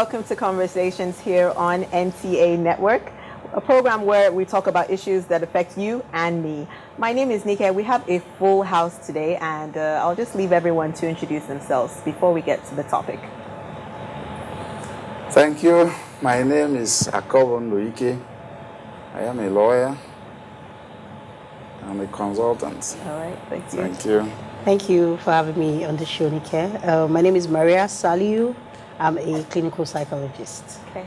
welcome to Conversations here on NTA Network, a program where we talk about issues that affect you and me. My name is Nika. We have a full house today, and I'll just leave everyone to introduce themselves before we get to the topic. Thank you. My name is Akobon Luike. I am a lawyer. I'm a consultant. All right, thank you. Thank you. Thank you for having me on the show, Nika. My name is Maria Saliu. I'm a clinical psychologist. Okay.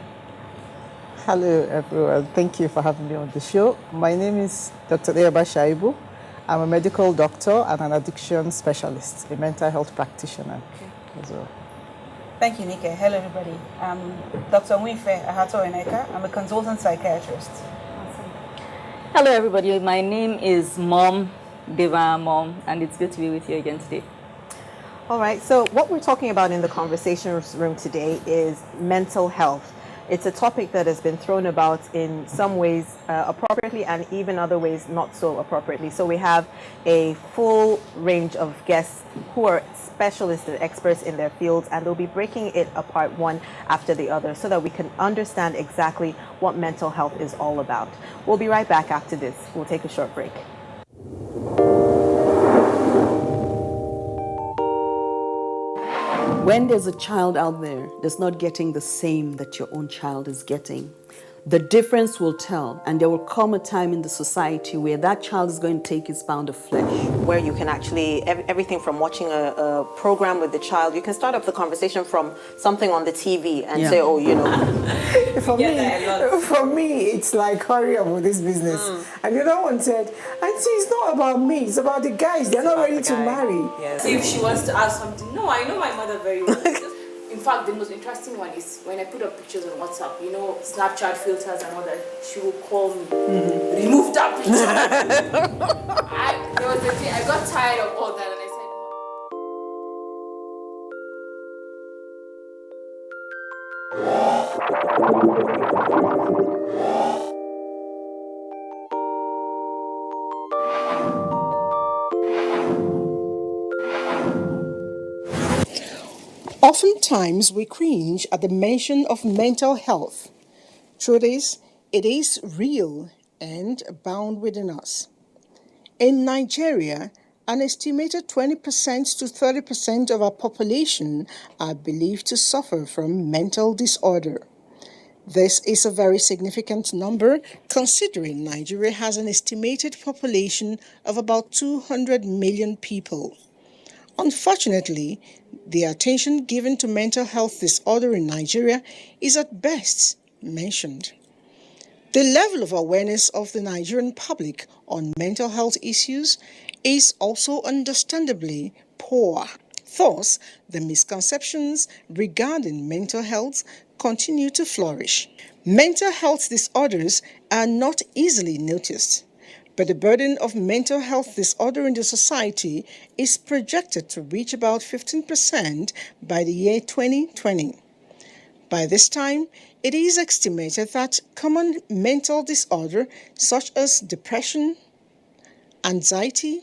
Hello, everyone. Thank you for having me on the show. My name is Dr. Eba Shaibu. I'm a medical doctor and an addiction specialist, a mental health practitioner as well. Thank you, Nika. Hello, everybody. I'm Dr. Winfe Ahato Eneka. I'm a consultant psychiatrist. Hello, everybody. My name is Mom Deva Mom, and it's good to be with you again today. All right, so what we're talking about in the conversation room today is mental health. It's a topic that has been thrown about in some ways appropriately and even other ways not so appropriately. So we have a full range of guests who are specialists and experts in their fields, and they'll be breaking it apart one after the other so that we can understand exactly what mental health is all about. We'll be right back after this. We'll take a short break. When there's a child out there that's not getting the same that your own child is getting, the difference will tell, and there will come a time in the society where that child is going to take its pound of flesh. Where you can actually, everything from watching a program with the child, you can start up the conversation from something on the TV and say, oh, you know. For me, it's like, hurry up with this business. And the other one said, Auntie, it's not about me, it's about the guys. They're not ready to marry. Yes. If she wants to ask something, no, I know my mother very well. In fact, the most interesting one is when I put up pictures on WhatsApp, you know, Snapchat filters and all that, she will call me, remove that picture. There was a day, I got tired of all that and I Oftentimes, we cringe at the mention of mental health. Truth is, it is real and bound within us. In Nigeria, an estimated 20% to 30% of our population are believed to suffer from mental disorder. This is a very significant number considering Nigeria has an estimated population of about 200 million people. Unfortunately, the attention given to mental health disorder in Nigeria is at best mentioned. The level of awareness of the Nigerian public on mental health issues is also understandably poor. Thus, the misconceptions regarding mental health continue to flourish. Mental health disorders are not easily noticed, but the burden of mental health disorder in the society is projected to reach about 15% by the year 2020. By this time, it is estimated that common mental disorder such as depression, anxiety,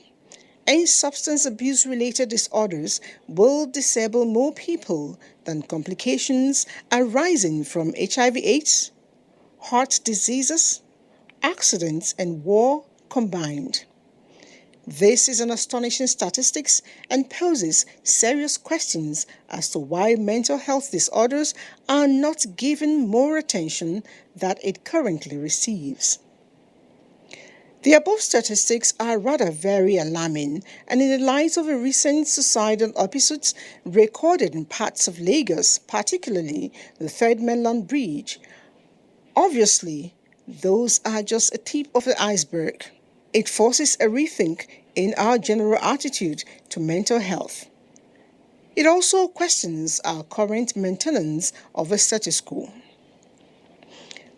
and substance abuse-related disorders will disable more people than complications arising from HIV/AIDS, heart diseases, accidents, and war combined. This is an astonishing statistics and poses serious questions as to why mental health disorders are not given more attention than it currently receives. The above statistics are rather very alarming, and in the light of a recent suicidal episodes recorded in parts of Lagos, particularly the Third Mainland Bridge, obviously those are just a tip of the iceberg. It forces a rethink in our general attitude to mental health. It also questions our current maintenance of the status quo.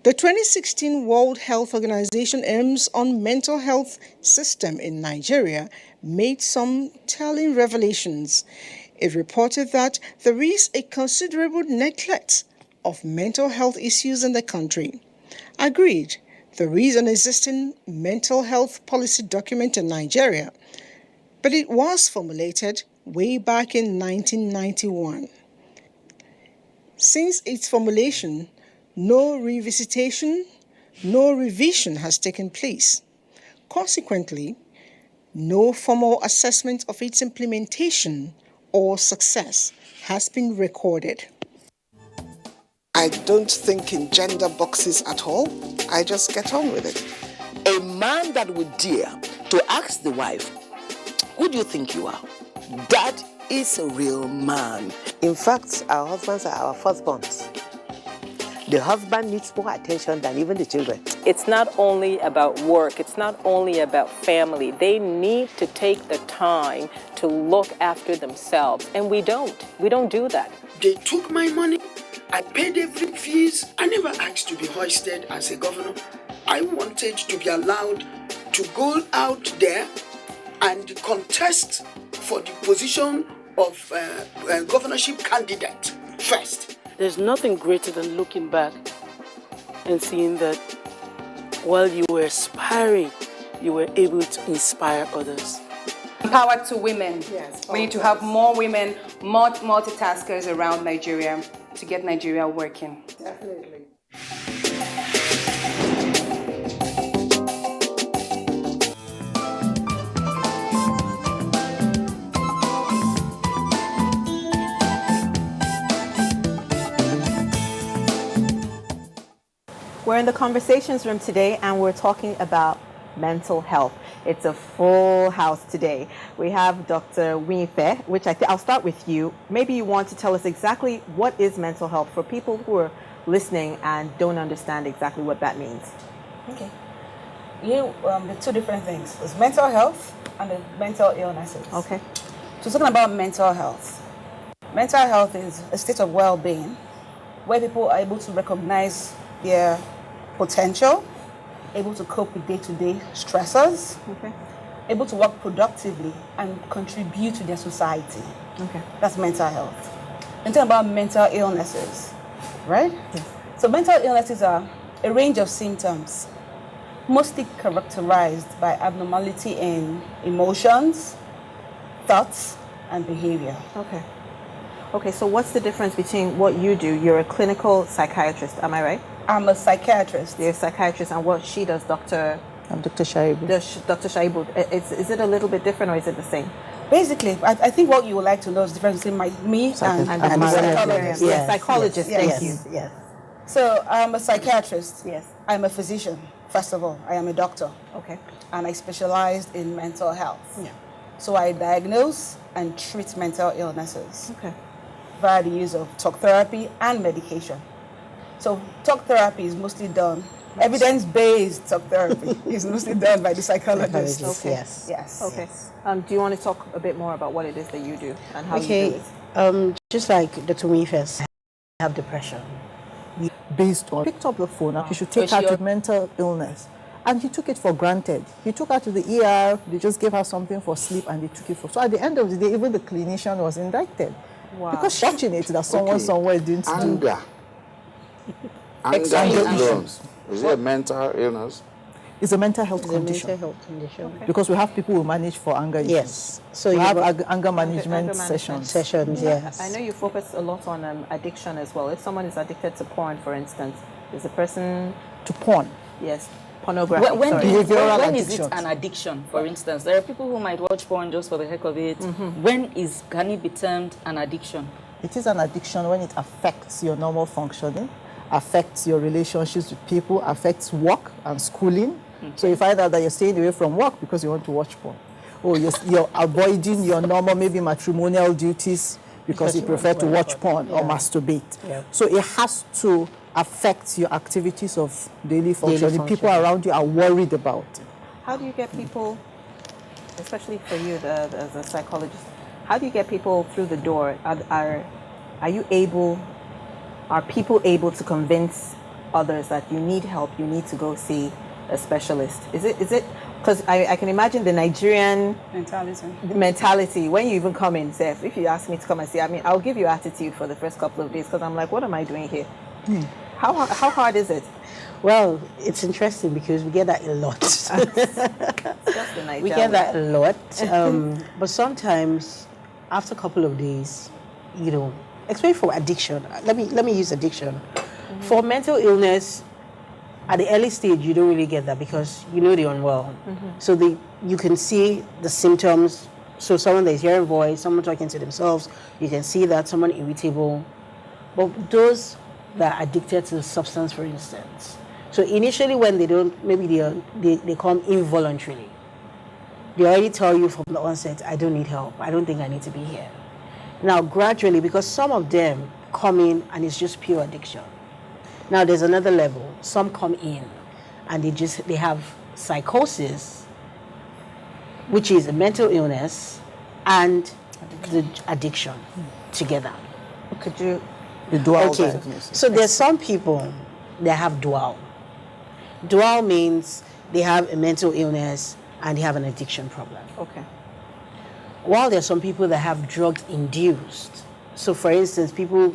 The 2016 World Health Organization aims on mental health system in Nigeria made some telling revelations. It reported that there is a considerable neglect of mental health issues in the country. Agreed, there is an existing mental health policy document in Nigeria, but it was formulated way back in 1991. Since its formulation, no revisitation, no revision has taken place. Consequently, no formal assessment of its implementation or success has been recorded. I don't think in gender boxes at all. I just get on with it. A man that would dare to ask the wife, who do you think you are? That is a real man. In fact, our husbands are our firstborns. The husband needs more attention than even the children. It's not only about work, it's not only about family. They need to take the time to look after themselves, and we don't do that. They took my money, I paid every fees, I never asked to be hoisted as a governor. I wanted to be allowed to go out there and contest for the position of governorship candidate first. There's nothing greater than looking back and seeing that while you were aspiring, you were able to inspire others. Empowered to women. Yes, we need to have more women, more multitaskers around Nigeria to get Nigeria working. Definitely. We're in the conversations room today and we're talking about mental health. It's a full house today. We have Dr. Winifeh, which I'll start with you. Maybe you want to tell us exactly what is mental health for people who are listening and don't understand exactly what that means. Okay. The two different things. There's mental health and the mental illnesses. Okay. So talking about mental health. Mental health is a state of well-being where people are able to recognize their potential, able to cope with day-to-day stressors, okay, able to work productively and contribute to their society. Okay. That's mental health. And talking about mental illnesses, right? Yes. So mental illnesses are a range of symptoms, mostly characterized by abnormality in emotions, thoughts, and behavior. Okay. Okay, so what's the difference between what you do? You're a clinical psychiatrist, am I right? I'm a psychiatrist. You're a psychiatrist, and what she does, Dr. I'm Dr. Shaibu. Dr. Shaibu, is it a little bit different or is it the same? Basically, I think what you would like to know is the difference between me and the psychologist. Yes. Psychologist, yes. thank Yes. you. Yes. So I'm a psychiatrist. Yes. I'm a physician, first of all. I am a doctor. Okay. And I specialized in mental health. Yeah. So I diagnose and treat mental illnesses. Okay. Via the use of talk therapy and medication. So talk therapy is mostly done, evidence-based talk therapy is mostly done by the psychologist. Okay. Yes. Yes. Okay. Do you want to talk a bit more about what it is that you do and how you do it? Just like Dr. Winifeh, I have depression. Based on, picked up the phone, he should take her to mental illness. And he took it for granted. He took her to the ER, they just gave her something for sleep and they took it for. So at the end of the day, even the clinician was indicted. Wow. Because fortunate that someone somewhere didn't do. Anger problems. Is it a mental illness? It's a mental health condition. Mental health condition. Okay. Because we have people who manage for anger issues. Yes. So we you have anger management sessions. Yes. I know you focus a lot on addiction as well. If someone is addicted to porn, for instance, is the person... To porn? Yes. Pornography. When is it addictions. an addiction, for instance? There are people who might watch porn just for the heck of it. When can it be termed an addiction? It is an addiction when it affects your normal functioning, affects your relationships with people, affects work and schooling. So you find out that you're staying away from work because you want to watch porn. Or you're avoiding your normal, maybe matrimonial duties because you prefer to watch porn or masturbate. Yeah. So it has to affect your activities of daily functioning. People around you are worried about it. How do you get people, especially for you as a psychologist, how do you get people through the door? Are people able to convince others that you need help, you need to go see a specialist? Is it because I can imagine the Nigerian mentality when you even come in, say, if you ask me to come and see, I'll give you attitude for the first couple of days because I'm like, what am I doing here? How hard is it? Well, it's interesting because we get that a lot. We get that a lot. But sometimes, after a couple of days, especially for addiction. Let me use addiction. For mental illness, at the early stage, you don't really get that because you know they're unwell. So you can see the symptoms. So someone that is hearing voice, someone talking to themselves, you can see that someone irritable. But those that are addicted to the substance, for instance. So initially when they don't, maybe they come involuntarily. They already tell you from the onset, I don't need help. I don't think I need to be here. Now gradually, because some of them come in and it's just pure addiction. Now there's another level. Some come in and they have psychosis, which is a mental illness and the addiction together. Could you... The dual okay. diagnosis. So there's some people that have dual. Dual means they have a mental illness and they have an addiction problem. Okay. While there's some people that have drug-induced. So for instance, people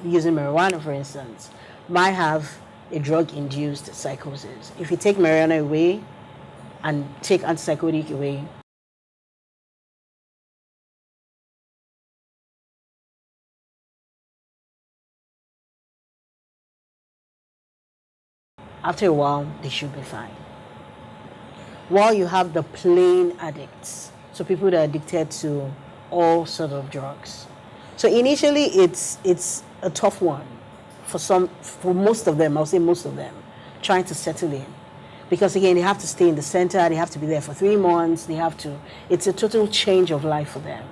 using marijuana, for instance, might have a drug-induced psychosis. If you take marijuana away and take antipsychotic away, after a while, they should be fine. While you have the plain addicts, so people that are addicted to all sorts of drugs. So initially, it's a tough one for most of them. I'll say most of them, trying to settle in, because again, they have to stay in the center. They have to be there for 3 months. It's a total change of life for them.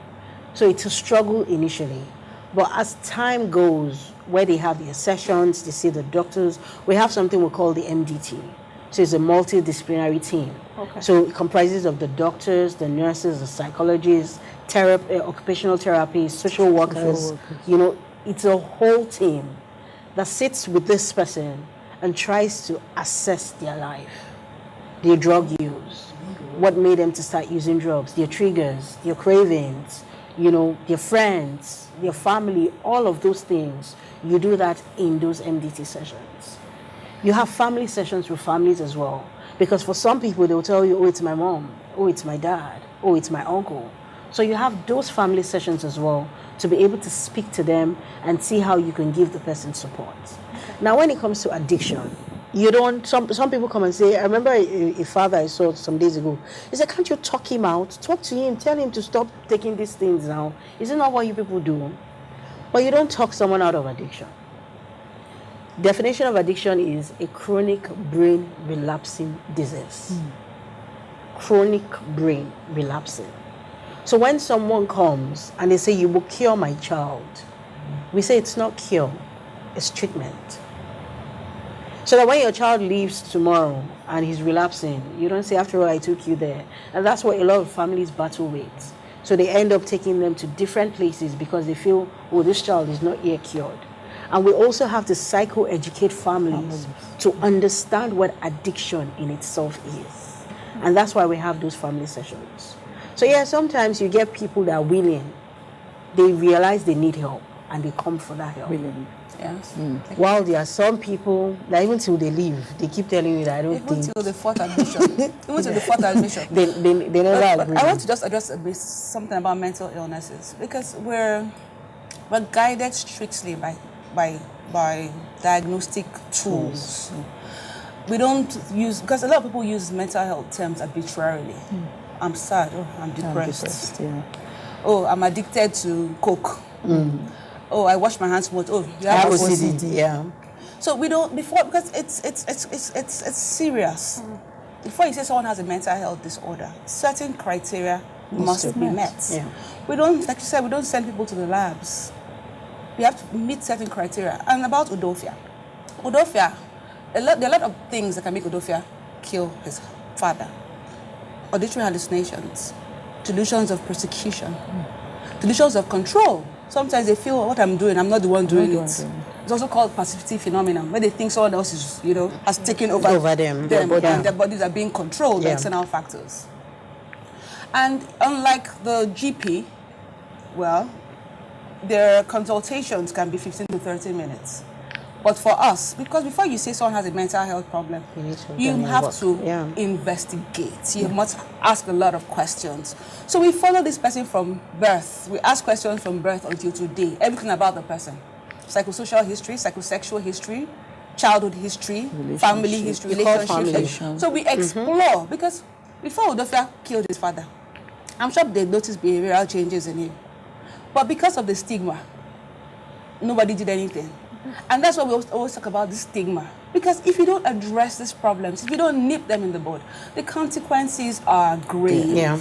So it's a struggle initially. But as time goes, where they have their sessions, they see the doctors, we have something we call the MDT. So it's a multidisciplinary team. Okay. So it comprises of the doctors, the nurses, the psychologists, occupational therapists, social workers. You know, it's a whole team that sits with this person and tries to assess their life, their drug use, what made them to start using drugs, their triggers, their cravings, you know, their friends, their family, all of those things. You do that in those MDT sessions. You have family sessions with families as well. Because for some people, they'll tell you, oh, it's my mom, oh, it's my dad, oh, it's my uncle. So you have those family sessions as well to be able to speak to them and see how you can give the person support. Okay. Now, when it comes to addiction, some people come and say, I remember a father I saw some days ago. He said, can't you talk him out? Talk to him, tell him to stop taking these things now. Isn't that what you people do? But you don't talk someone out of addiction. Definition of addiction is a chronic brain relapsing disease. Chronic brain relapsing. So when someone comes and they say, you will cure my child, we say it's not cure, it's treatment. So that when your child leaves tomorrow and he's relapsing, you don't say, after all, I took you there. And that's what a lot of families battle with. So they end up taking them to different places because they feel, oh, this child is not yet cured. And we also have to psycho-educate families to understand what addiction in itself is. And that's why we have those family sessions. So yeah, sometimes you get people that are willing. They realize they need help and they come for that help. Willing. Yes. While there are some people that even till they leave, they keep telling you that I don't think. Even till the fourth admission. They never agree. I want to just address a bit something about mental illnesses because we're guided strictly by diagnostic tools. We don't use, because a lot of people use mental health terms arbitrarily. I'm sad, oh, I'm depressed. Oh, I'm addicted to coke. Oh, I wash my hands more. Oh, you have OCD. Yeah. So we don't because it's serious. Before you say someone has a mental health disorder, certain criteria must be met. Yeah. We don't, like you said, we don't send people to the labs. We have to meet certain criteria. And about Udofia, there are a lot of things that can make Udofia kill his father. Auditory hallucinations, delusions of persecution, delusions of control. Sometimes they feel what I'm doing, I'm not the one doing it. It's also called passivity phenomenon, where they think someone else is, has taken over them and their bodies are being controlled by external factors. And unlike the GP, well, their consultations can be 15 to 30 minutes. But for us, because before you say someone has a mental health problem, you have to investigate. You must ask a lot of questions. So we follow this person from birth. We ask questions from birth until today. Everything about the person. Psychosocial history, psychosexual history, childhood history, family history, relationships. So we explore, because before Udofia killed his father, I'm sure they noticed behavioral changes in him. But because of the stigma, nobody did anything. And that's why we always talk about the stigma. Because if you don't address these problems, if you don't nip them in the bud, the consequences are grave. Yeah.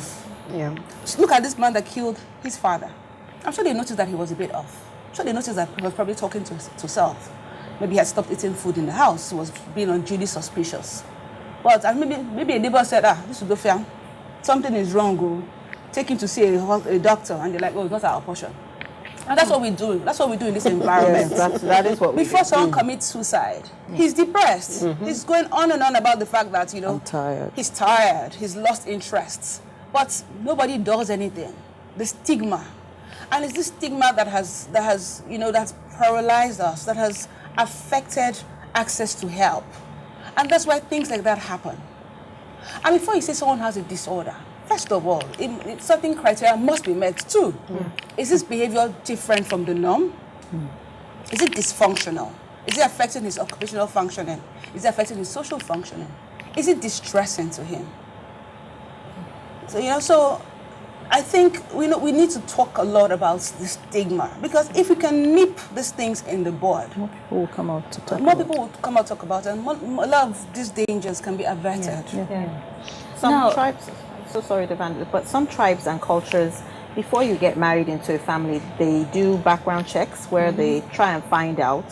So look at this man that killed his father. I'm sure they noticed that he was a bit off. I'm sure they noticed that he was probably talking to self. Maybe he had stopped eating food in the house. He was being unduly suspicious. But maybe a neighbor said, this is Udofia. Something is wrong. Go. Take him to see a doctor. And they're like, oh, it's not our portion. And that's what we do. That's what we do in this environment. Yes, that is what we do. Before someone commits suicide, he's depressed. He's going on and on about the fact that, I'm tired. He's tired. He's lost interests. But nobody does anything. The stigma. And it's this stigma that's paralyzed us, that has affected access to help. And that's why things like that happen. And before you say someone has a disorder, first of all, certain criteria must be met too. Is this behavior different from the norm? Is it dysfunctional? Is it affecting his occupational functioning? Is it affecting his social functioning? Is it distressing to him? So, so I think we need to talk a lot about the stigma, because if we can nip these things in the bud, more people will come out to talk. More people will come out to talk about it, and a lot of these dangers can be averted. Some tribes, I'm so sorry, Devanda, but some tribes and cultures, before you get married into a family, they do background checks where they try and find out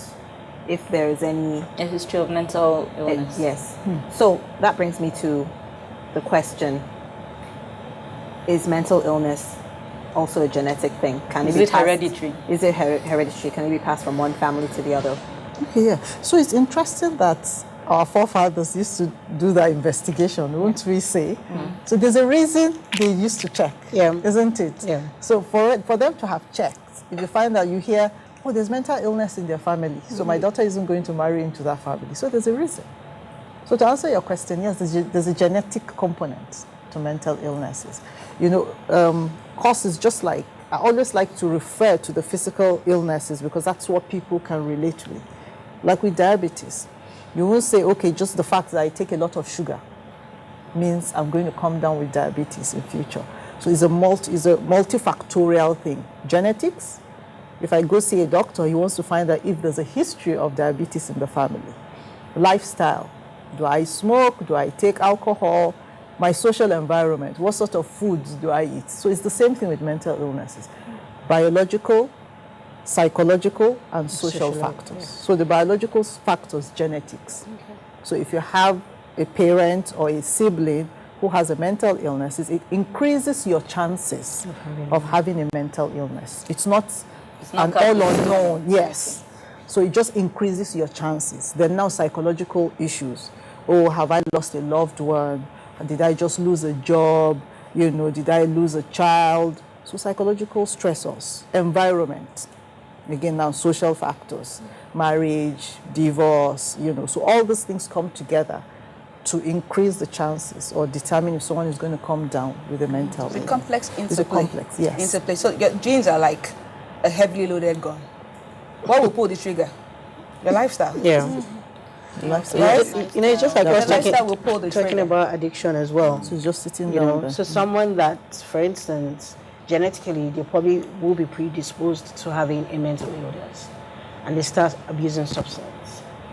if there is any a history of mental illness. Yes. So that brings me to the question: is mental illness also a genetic thing? Is it hereditary? Is it hereditary? Can it be passed from one family to the other? Okay, yeah. So it's interesting that our forefathers used to do that investigation, won't we say? So there's a reason they used to check, isn't it? Yeah. So for them to have checked, if you find out, you hear, oh, there's mental illness in their family, so my daughter isn't going to marry into that family. So there's a reason. So to answer your question, yes, there's a genetic component to mental illnesses. Causes, just like, I always like to refer to the physical illnesses because that's what people can relate with. Like with diabetes, you won't say, okay, just the fact that I take a lot of sugar means I'm going to come down with diabetes in future. So it's a multifactorial thing. Genetics, if I go see a doctor, he wants to find out if there's a history of diabetes in the family. Lifestyle, do I smoke? Do I take alcohol? My social environment, what sort of foods do I eat? So it's the same thing with mental illnesses. Biological, psychological, and social factors. So the biological factors, genetics. So if you have a parent or a sibling who has a mental illness, it increases your chances of having a mental illness. It's not an all unknown, yes. So it just increases your chances. Then now psychological issues. Oh, have I lost a loved one? Did I just lose a job? Did I lose a child? So psychological stressors, environment. Again, now social factors, marriage, divorce, So all these things come together to increase the chances or determine if someone is going to come down with a mental illness. It's a complex interplay. It's a complex, yes. Interplay. So your genes are like a heavily loaded gun. What will pull the trigger? Your lifestyle. Yeah. Lifestyle. It's just like us talking about addiction as well. So just sitting down. So someone that, for instance, genetically, they probably will be predisposed to having a mental illness, and they start abusing substance.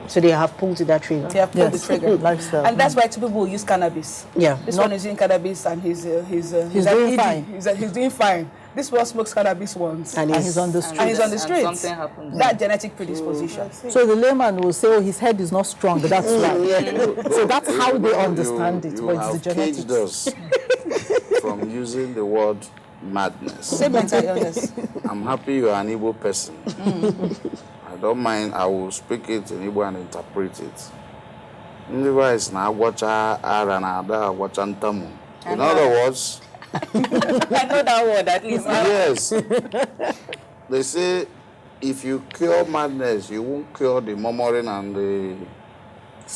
So they have pulled to that trigger. They have pulled the trigger. Lifestyle. And that's why two people use cannabis. Yeah. This one is using cannabis and he's doing fine. He's doing fine. This one smokes cannabis once. And he's on the street. And he's on the street. Something happens. That genetic predisposition. So the layman will say, oh, his head is not strong, that's why. So that's how they understand it. You But have it's the genetics. caged us from using the word madness. Say mental illness. I'm happy you are an Igbo person. I don't mind, I will speak it in Igbo and interpret it. In other words, I know that word at least. yes. They say if you cure madness, you won't cure the murmuring and the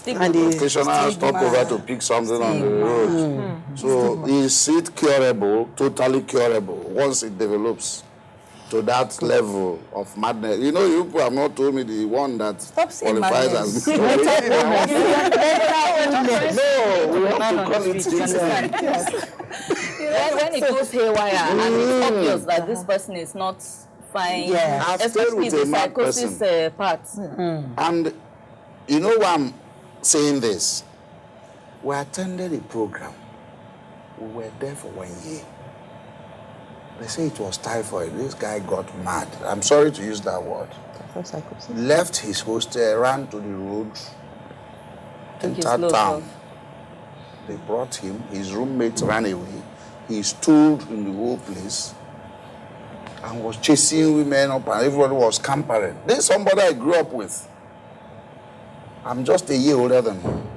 And the occasional stopover to pick something on the road. So is it curable, totally curable, once it develops to that level of madness? You know, you people have not told me the one that qualifies as No, we have to call it treatment. When it goes haywire and it's obvious that this person is not fine, I've stayed especially with the a mad psychosis person. part. And you know why I'm saying this? We attended a program. We were there for 1 year. They say it was typhoid. This guy got mad. I'm sorry to use that word. Left his hostel, ran to the road, entered town. They brought him. His roommates ran away. He stood in the whole place and was chasing women up, and everybody was scampering. This is somebody I grew up with. I'm just a year older than him.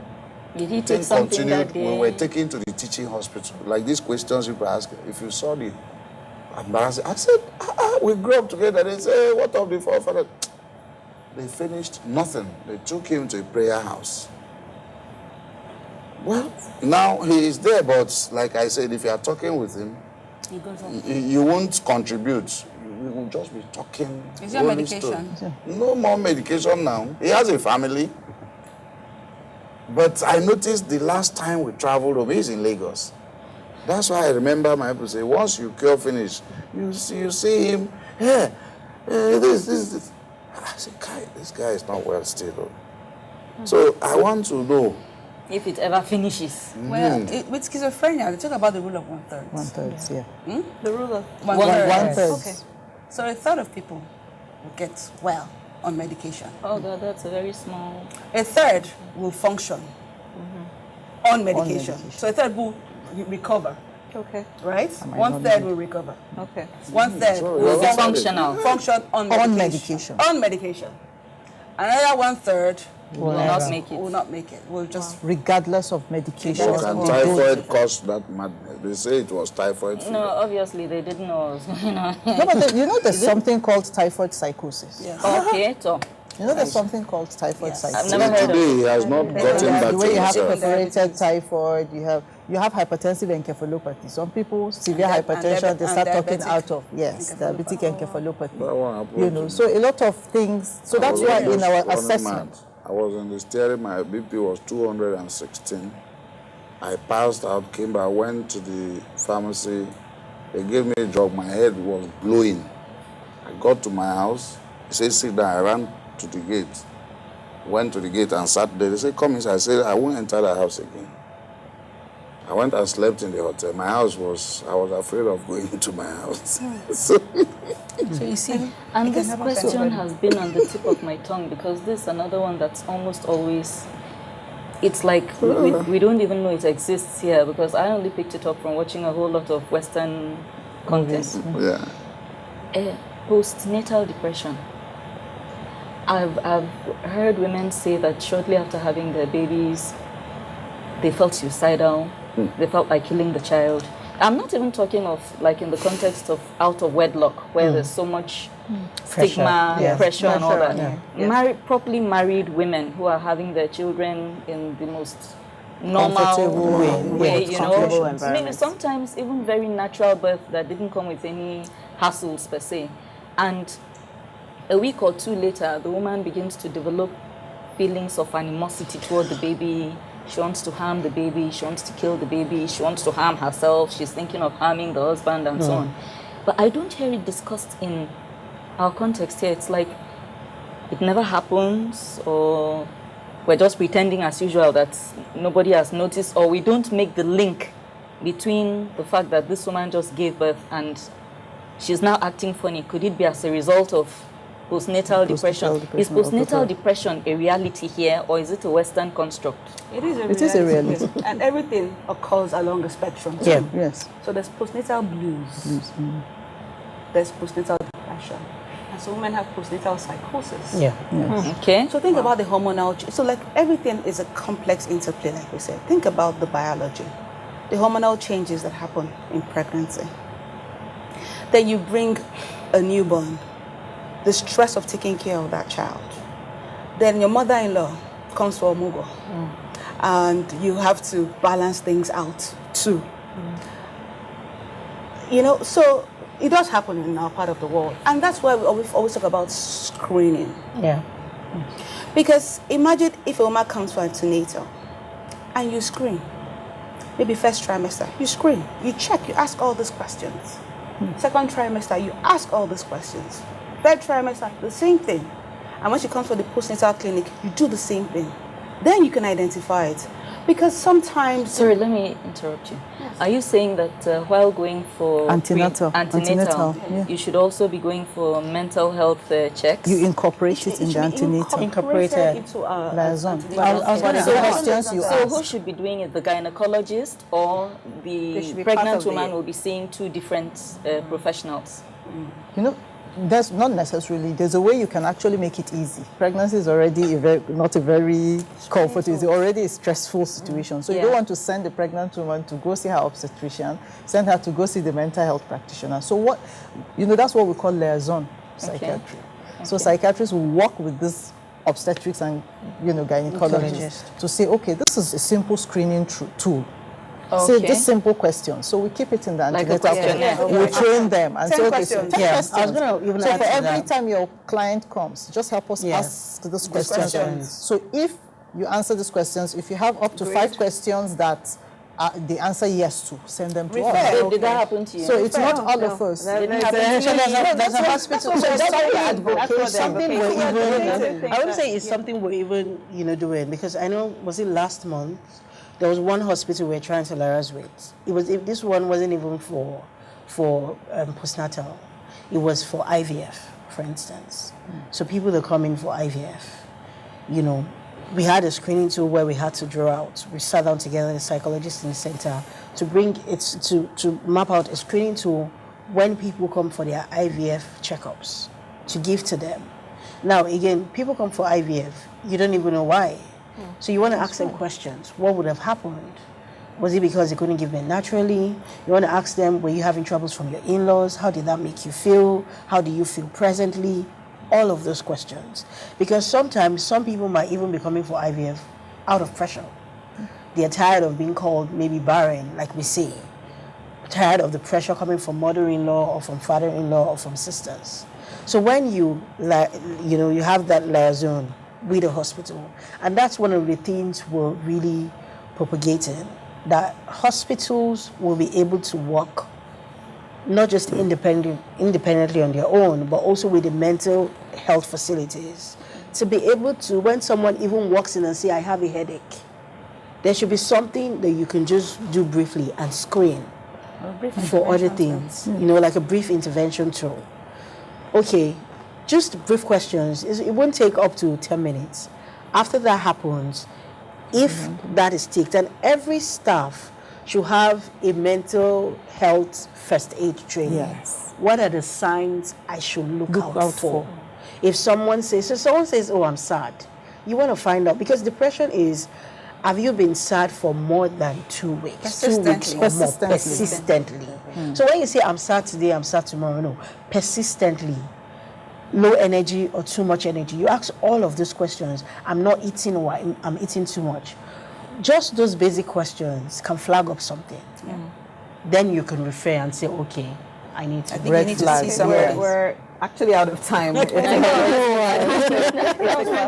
Did he take something that day? We were taken to the teaching hospital. Like these questions people ask, if you saw the embarrassing. I said, we grew up together. They say, hey, what of the forefather? They finished nothing. They took him to a prayer house. Well, now he is there, but like I said, if you are talking with him, He goes on. you won't contribute. You will just be talking. Is there medication? No more medication now. He has a family. But I noticed the last time we traveled home, he's in Lagos. That's why I remember my people say, once you cure finish, you see him, this. I said, this guy is not well still. Though. So I want to know. If it ever finishes. Well, with schizophrenia, they talk about the rule of 1/3. 1/3, yeah. The rule of 1/3. Okay. So a third of people will get well on medication. Oh God, that's a very small. A third will function on medication. So a third will recover. Okay. Right? 1/3 will recover. Okay. 1/3 will be functional. Function on medication. On medication. Another 1/3 will not make it. Will not make it. Will just regardless of medication. Can typhoid cause that madness? They say it was typhoid fever. No, obviously they didn't know what was going on. No, but you know there's something called typhoid psychosis. Yes. Okay, so. You know there's something called typhoid psychosis. I've never heard of it. He has not gotten back the way to you have himself. perforated typhoid, you have hypertensive encephalopathy. Some people, severe hypertension, they start talking out of, diabetic encephalopathy. That one happened to me. So a lot of things, so that's why in our assessment. I was in the steering, my BP was 216. I passed out, came back, went to the pharmacy. They gave me a drug, my head was blowing. I got to my house, they said, sit down, I ran to the gate. Went to the gate and sat there. They said, come inside. I said, I won't enter the house again. I went and slept in the hotel. I was afraid of going into my house. So you see, and this question has been on the tip of my tongue because this is another one that's almost always, it's like we don't even know it exists here because I only picked it up from watching a whole lot of Western content. Yeah. Postnatal depression. I've heard women say that shortly after having their babies, they felt suicidal. They felt like killing the child. I'm not even talking of like in the context of out of wedlock where there's so much stigma, pressure and all that. Properly married women who are having their children in the most normal way, you know. Maybe sometimes even very natural birth that didn't come with any hassles per se. And a week or two later, the woman begins to develop feelings of animosity toward the baby. She wants to harm the baby. She wants to kill the baby. She wants to harm herself. She's thinking of harming the husband and so on. But I don't hear it discussed in our context here. It's like it never happens, or we're just pretending as usual that nobody has noticed, or we don't make the link between the fact that this woman just gave birth and she's now acting funny. Could it be as a result of postnatal depression? Is postnatal depression a reality here, or is it a Western construct? It is a reality. And everything occurs along the spectrum. Yeah. Yes. So there's postnatal blues. There's postnatal depression. And so women have postnatal psychosis. Yeah. Yes. Okay. So think about the hormonal. So like everything is a complex interplay, like we said. Think about the biology, the hormonal changes that happen in pregnancy. Then you bring a newborn the stress of taking care of that child. Then your mother-in-law comes for Mugo, and you have to balance things out too. You know, so it does happen in our part of the world, and that's why we always talk about screening. Yeah. Because imagine if a woman comes for antenatal and you screen, maybe first trimester, you screen, you check, you ask all these questions. Second trimester, you ask all these questions. Third trimester, the same thing. And when she comes for the postnatal clinic, you do the same thing. Then you can identify it. Because sometimes... Sorry, let me interrupt you. Yes. Are you saying that while going for antenatal, yeah, you should also be going for mental health checks? You incorporate it in the antenatal. Incorporated into liaison. So who should be doing it? The gynecologist or the pregnant woman will be seeing two different professionals? You know, that's not necessarily. There's a way you can actually make it easy. Pregnancy is already not a very comfortable, it's already a stressful situation. So you don't want to send the pregnant woman to go see her obstetrician, send her to go see the mental health practitioner. So that's what we call liaison psychiatry. Okay. So psychiatrists will work with this obstetrics and gynecologists to say, okay, this is a simple screening tool. Say this simple question. So we keep it in the antenatal. We train them and say, okay, so 10 questions. I was going to for every time your client comes, just help us ask these questions. So if you answer these questions, if you have up to 5 questions that they answer yes to, send them to us. Did that happen to you? So it's not all of us. There's a hospital. So that's something we're even. I wouldn't say it's something we're even doing, because I know, was it last month? There was one hospital we're trying to liaise with. This one wasn't even for postnatal. It was for IVF, for instance. So people that come in for IVF, we had a screening tool where we had to draw out. We sat down together, the psychologist in the center, to bring it to map out a screening tool when people come for their IVF checkups to give to them. Now, again, people come for IVF. You don't even know why. So you want to ask them questions. What would have happened? Was it because they couldn't give birth naturally? You want to ask them, were you having troubles from your in-laws? How did that make you feel? How do you feel presently? All of those questions. Because sometimes some people might even be coming for IVF out of pressure. They're tired of being called maybe barren, like we say. Tired of the pressure coming from mother-in-law or from father-in-law or from sisters. So when you have that liaison with the hospital, and that's one of the things we're really propagating, that hospitals will be able to work not just independently on their own, but also with the mental health facilities, to be able to, when someone even walks in and say, I have a headache, there should be something that you can just do briefly and screen for other things, like a brief intervention tool. Okay, just brief questions. It won't take up to 10 minutes. After that happens, if that is ticked, and every staff should have a mental health first aid training. Yes. What are the signs I should look out for? If someone says, oh, I'm sad, you want to find out, because depression is, have you been sad for more than 2 weeks? Persistently. 2 weeks or more. Persistently. So when you say, I'm sad today, I'm sad tomorrow, no, persistently. Low energy or too much energy. You ask all of those questions. I'm not eating, or I'm eating too much. Just those basic questions can flag up something. Then you can refer and say, okay, I need to see somewhere. We're actually out of time. It's a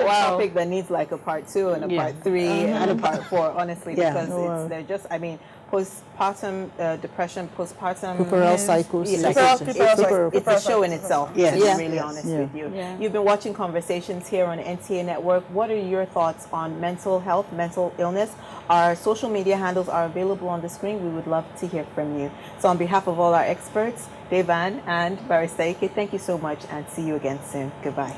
topic that needs like a part 2 and a part 3 and a part 4, honestly, because they're just, postpartum depression, postpartum puerperal cycles. It's a show in itself, to be really honest with you. You've been watching Conversations here on NTA Network. What are your thoughts on mental health, mental illness? Our social media handles are available on the screen. We would love to hear from you. So on behalf of all our experts, Devan and Barrister Ike, thank you so much, and see you again soon. Goodbye.